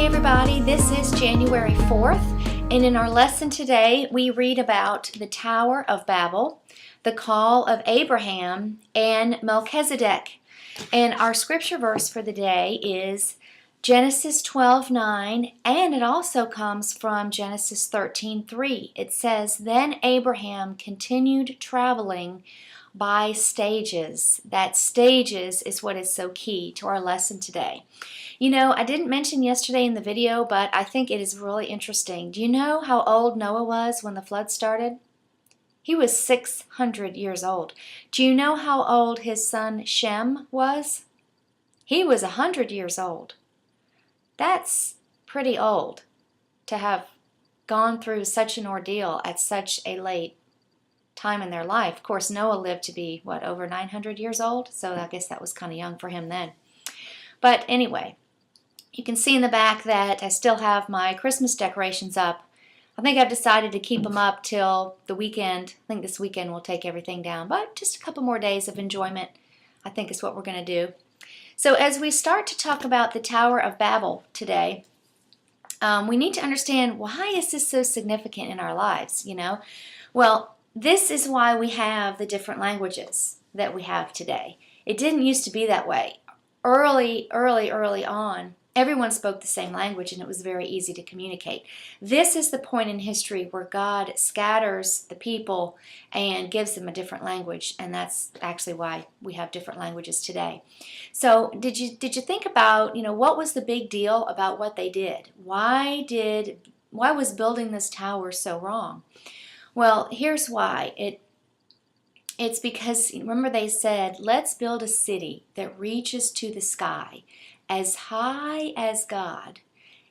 everybody, this is January 4th, and in our lesson today we read about the Tower of Babel, the call of Abraham, and Melchizedek. And our scripture verse for the day is Genesis 12:9, and it also comes from Genesis 13:3. It says, "Then Abraham continued traveling by stages." That stages is what is so key to our lesson today. You know, I didn't mention yesterday in the video, but I think it is really interesting. Do you know how old Noah was when the flood started? He was 600 years old. Do you know how old his son Shem was? He was 100 years old. That's pretty old to have gone through such an ordeal at such a late time in their life. Of course, Noah lived to be, over 900 years old? So I guess that was kind of young for him then. But anyway, you can see in the back that I still have my Christmas decorations up. I think I've decided to keep them up till the weekend. I think this weekend we'll take everything down, but just a couple more days of enjoyment, I think, is what we're going to do. So as we start to talk about the Tower of Babel today, we need to understand, why is this so significant in our lives, you know? Well, this is why we have the different languages that we have today. It didn't used to be that way. Early on, everyone spoke the same language and it was very easy to communicate. This is the point in history where God scatters the people and gives them a different language, and that's actually why we have different languages today. So did you think about, what was the big deal about what they did? Why was building this tower so wrong? Well, here's why. It's because, remember, they said, let's build a city that reaches to the sky, as high as God.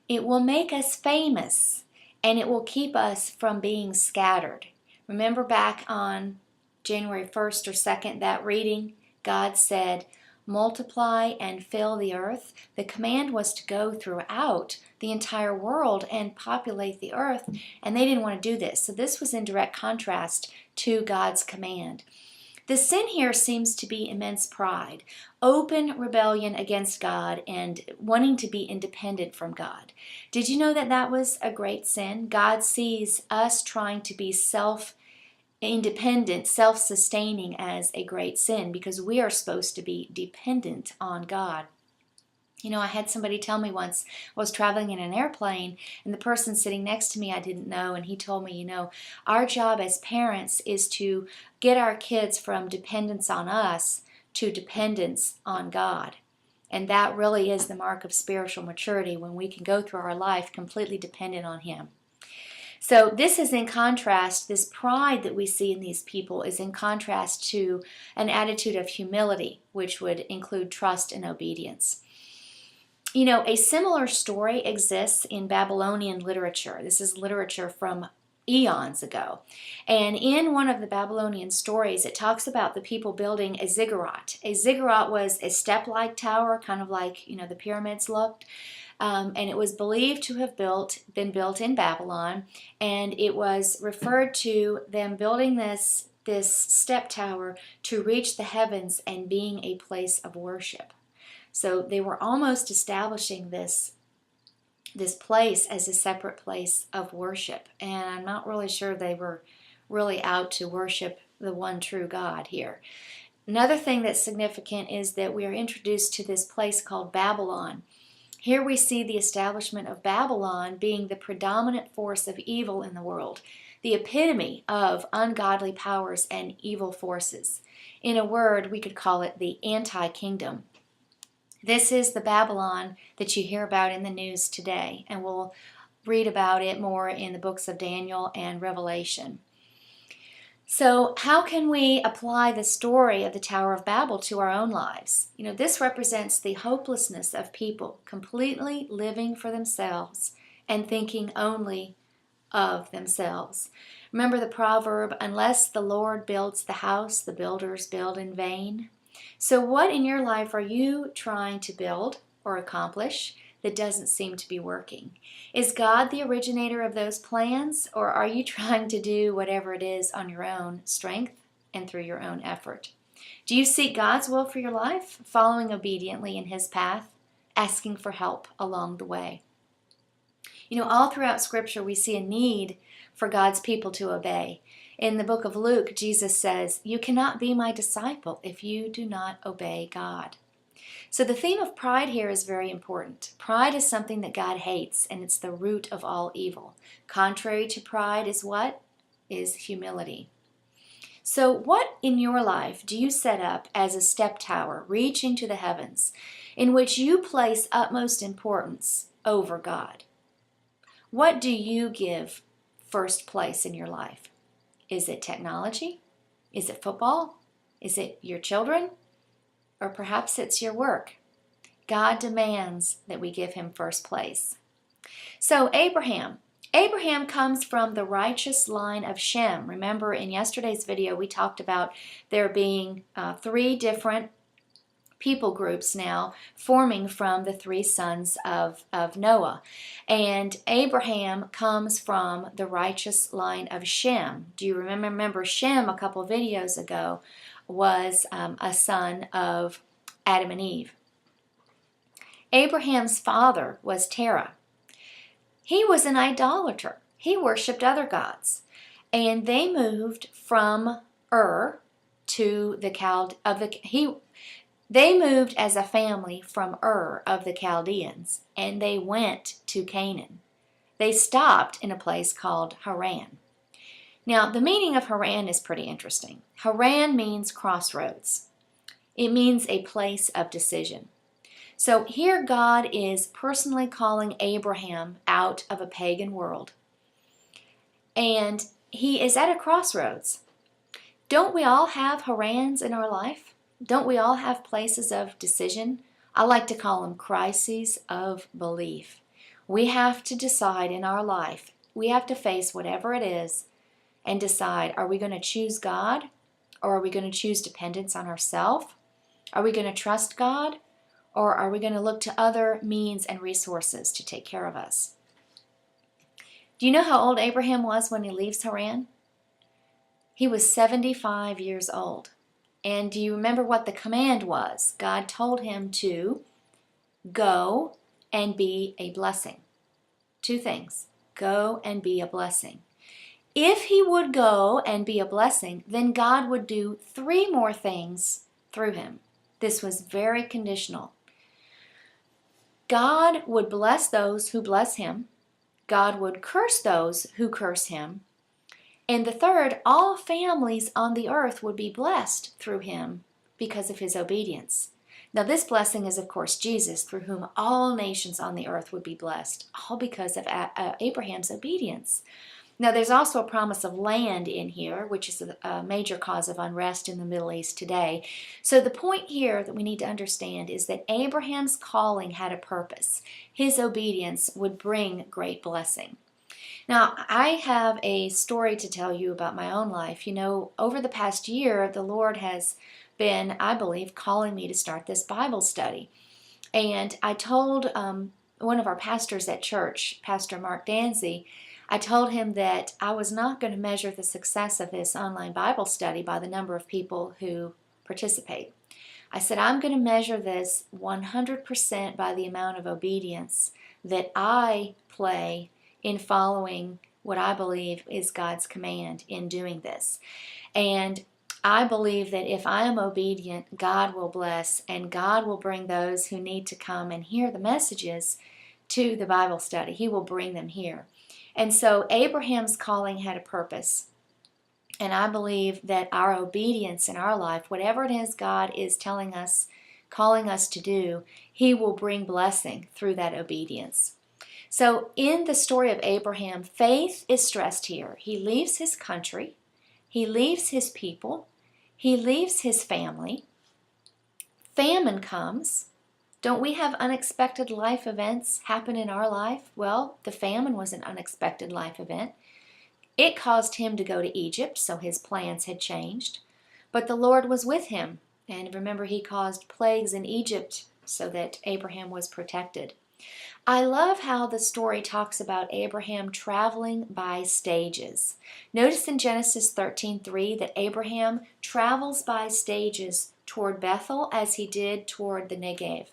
It will make us famous, and it will keep us from being scattered. Remember back on January 1st or 2nd, that reading, God said, multiply and fill the earth. The command was to go throughout the entire world and populate the earth, and they didn't want to do this. So this was in direct contrast to God's command. The sin here seems to be immense pride, open rebellion against God, and wanting to be independent from God. Did you know that that was a great sin? God sees us trying to be self-independent, self-sustaining as a great sin, because we are supposed to be dependent on God. I had somebody tell me once, I was traveling in an airplane, and the person sitting next to me I didn't know, and he told me, our job as parents is to get our kids from dependence on us to dependence on God. And that really is the mark of spiritual maturity, when we can go through our life completely dependent on Him. So this is in contrast, this pride that we see in these people is in contrast to an attitude of humility, which would include trust and obedience. A similar story exists in Babylonian literature. This is literature from eons ago. And in one of the Babylonian stories, it talks about the people building a ziggurat. A ziggurat was a step-like tower, kind of like, the pyramids looked. And it was believed to have been built in Babylon. And it was referred to them building this step tower to reach the heavens and being a place of worship. So they were almost establishing this place as a separate place of worship. And I'm not really sure they were really out to worship the one true God here. Another thing that's significant is that we are introduced to this place called Babylon. Here we see the establishment of Babylon being the predominant force of evil in the world, the epitome of ungodly powers and evil forces. In a word, we could call it the anti-kingdom. This is the Babylon that you hear about in the news today, and we'll read about it more in the books of Daniel and Revelation. So how can we apply the story of the Tower of Babel to our own lives? This represents the hopelessness of people completely living for themselves and thinking only of themselves. Remember the proverb, unless the Lord builds the house, the builders build in vain. So what in your life are you trying to build or accomplish that doesn't seem to be working? Is God the originator of those plans, or are you trying to do whatever it is on your own strength and through your own effort? Do you seek God's will for your life, following obediently in His path, asking for help along the way? You know, all throughout Scripture we see a need for God's people to obey. In the book of Luke, Jesus says, "You cannot be my disciple if you do not obey God." So the theme of pride here is very important. Pride is something that God hates, and it's the root of all evil. Contrary to pride is what? Is humility. So what in your life do you set up as a step tower reaching to the heavens in which you place utmost importance over God? What do you give first place in your life? Is it technology? Is it football? Is it your children? Or perhaps it's your work. God demands that we give him first place. So Abraham comes from the righteous line of Shem. Remember in yesterday's video we talked about there being 3 different people groups now forming from the 3 sons of Noah. And Abraham comes from the righteous line of Shem. Do you remember Shem a couple of videos ago was a son of Adam and Eve. Abraham's father was Terah. He was an idolater. He worshipped other gods. And they moved from Ur to they moved as a family from Ur of the Chaldeans, and they went to Canaan. They stopped in a place called Haran. Now, the meaning of Haran is pretty interesting. Haran means crossroads. It means a place of decision. So here God is personally calling Abraham out of a pagan world. And he is at a crossroads. Don't we all have Harans in our life? Don't we all have places of decision? I like to call them crises of belief. We have to decide in our life. We have to face whatever it is and decide, are we going to choose God, or are we going to choose dependence on ourselves? Are we going to trust God, or are we going to look to other means and resources to take care of us? Do you know how old Abraham was when he leaves Haran? He was 75 years old. And do you remember what the command was? God told him to go and be a blessing. 2 things. Go and be a blessing. If he would go and be a blessing, then God would do 3 more things through him. This was very conditional. God would bless those who bless him. God would curse those who curse him. And the third, all families on the earth would be blessed through him because of his obedience. Now this blessing is, of course, Jesus, through whom all nations on the earth would be blessed, all because of Abraham's obedience. Now there's also a promise of land in here, which is a major cause of unrest in the Middle East today. So the point here that we need to understand is that Abraham's calling had a purpose. His obedience would bring great blessing. Now, I have a story to tell you about my own life. You know, over the past year, the Lord has been, I believe, calling me to start this Bible study. And I told one of our pastors at church, Pastor Mark Danzy, I told him that I was not going to measure the success of this online Bible study by the number of people who participate. I said, I'm going to measure this 100% by the amount of obedience that I play in following what I believe is God's command in doing this. And I believe that if I am obedient, God will bless, and God will bring those who need to come and hear the messages to the Bible study. He will bring them here. And so Abraham's calling had a purpose. And I believe that our obedience in our life, whatever it is God is telling us, calling us to do, He will bring blessing through that obedience. So in the story of Abraham, faith is stressed here. He leaves his country. He leaves his people. He leaves his family. Famine comes. Don't we have unexpected life events happen in our life? Well, the famine was an unexpected life event. It caused him to go to Egypt, so his plans had changed. But the Lord was with him. And remember, He caused plagues in Egypt so that Abraham was protected. I love how the story talks about Abraham traveling by stages. Notice in Genesis 13:3 that Abraham travels by stages toward Bethel as he did toward the Negev.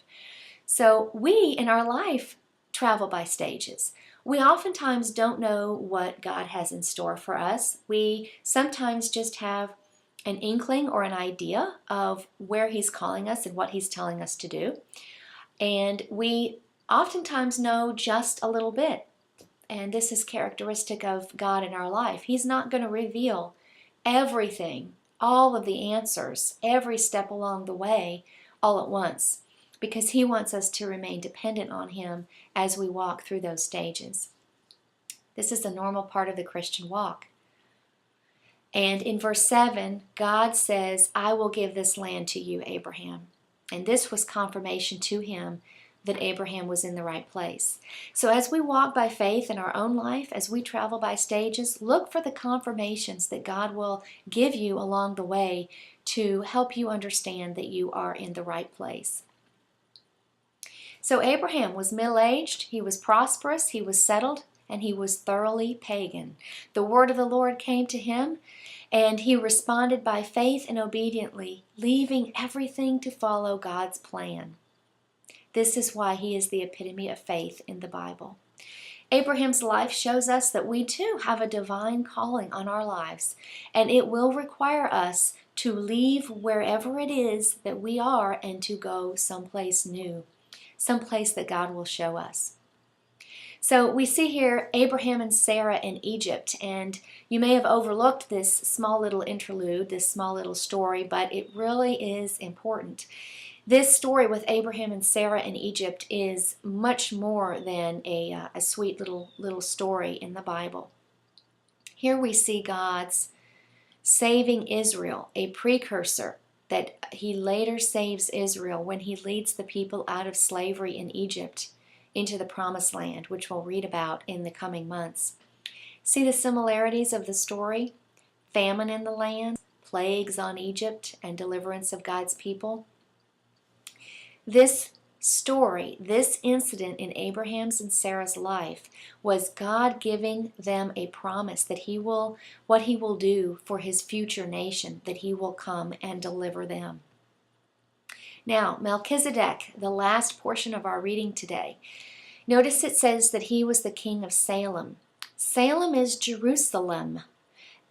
So we, in our life, travel by stages. We oftentimes don't know what God has in store for us. We sometimes just have an inkling or an idea of where He's calling us and what He's telling us to do. And we oftentimes know just a little bit. And this is characteristic of God in our life. He's not going to reveal everything, all of the answers, every step along the way, all at once, because He wants us to remain dependent on Him as we walk through those stages. This is a normal part of the Christian walk. And in verse 7, God says, I will give this land to you, Abraham. And this was confirmation to him that Abraham was in the right place. So as we walk by faith in our own life, as we travel by stages, look for the confirmations that God will give you along the way to help you understand that you are in the right place. So Abraham was middle-aged, he was prosperous, he was settled, and he was thoroughly pagan. The word of the Lord came to him, and he responded by faith and obediently, leaving everything to follow God's plan. This is why he is the epitome of faith in the Bible. Abraham's life shows us that we too have a divine calling on our lives, and it will require us to leave wherever it is that we are and to go someplace new, someplace that God will show us. So we see here Abraham and Sarah in Egypt, and you may have overlooked this small little interlude, this small little story, but it really is important. This story with Abraham and Sarah in Egypt is much more than a sweet little story in the Bible. Here we see God's saving Israel, a precursor that He later saves Israel when He leads the people out of slavery in Egypt into the Promised Land, which we'll read about in the coming months. See the similarities of the story? Famine in the land, plagues on Egypt, and deliverance of God's people. This story, this incident in Abraham's and Sarah's life was God giving them a promise that what He will do for His future nation, that He will come and deliver them. Now, Melchizedek, the last portion of our reading today. Notice it says that he was the king of Salem. Salem is Jerusalem.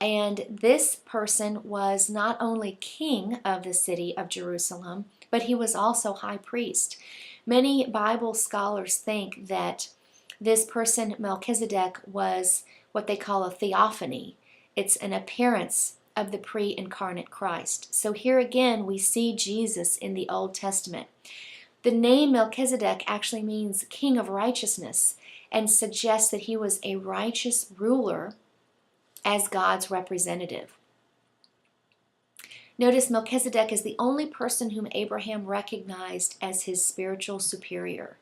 And this person was not only king of the city of Jerusalem, but he was also high priest. Many Bible scholars think that this person, Melchizedek, was what they call a theophany. It's an appearance of the pre-incarnate Christ. So here again we see Jesus in the Old Testament. The name Melchizedek actually means king of righteousness and suggests that he was a righteous ruler as God's representative. Notice Melchizedek is the only person whom Abraham recognized as his spiritual superior.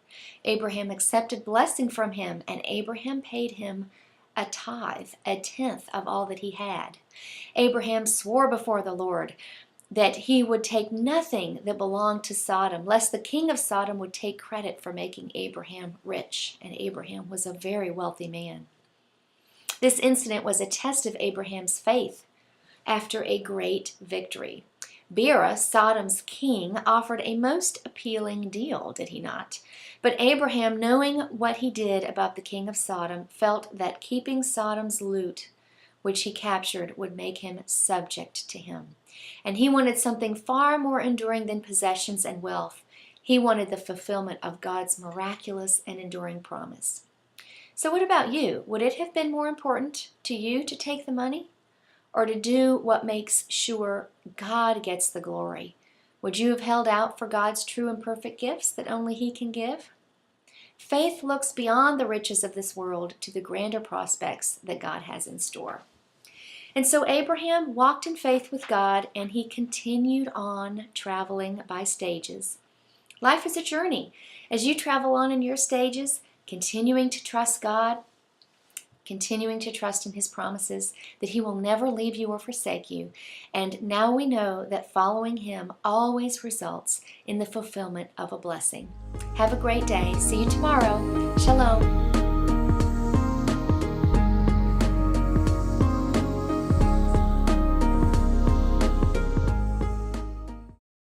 Abraham accepted blessing from him, and Abraham paid him a tithe, a tenth of all that he had. Abraham swore before the Lord that he would take nothing that belonged to Sodom, lest the king of Sodom would take credit for making Abraham rich. And Abraham was a very wealthy man. This incident was a test of Abraham's faith after a great victory. Bera, Sodom's king, offered a most appealing deal, did he not? But Abraham, knowing what he did about the king of Sodom, felt that keeping Sodom's loot, which he captured, would make him subject to him. And he wanted something far more enduring than possessions and wealth. He wanted the fulfillment of God's miraculous and enduring promise. So what about you? Would it have been more important to you to take the money or to do what makes sure God gets the glory? Would you have held out for God's true and perfect gifts that only He can give? Faith looks beyond the riches of this world to the grander prospects that God has in store. And so Abraham walked in faith with God, and he continued on traveling by stages. Life is a journey. As you travel on in your stages, continuing to trust God, continuing to trust in His promises, that He will never leave you or forsake you. And now we know that following Him always results in the fulfillment of a blessing. Have a great day. See you tomorrow. Shalom.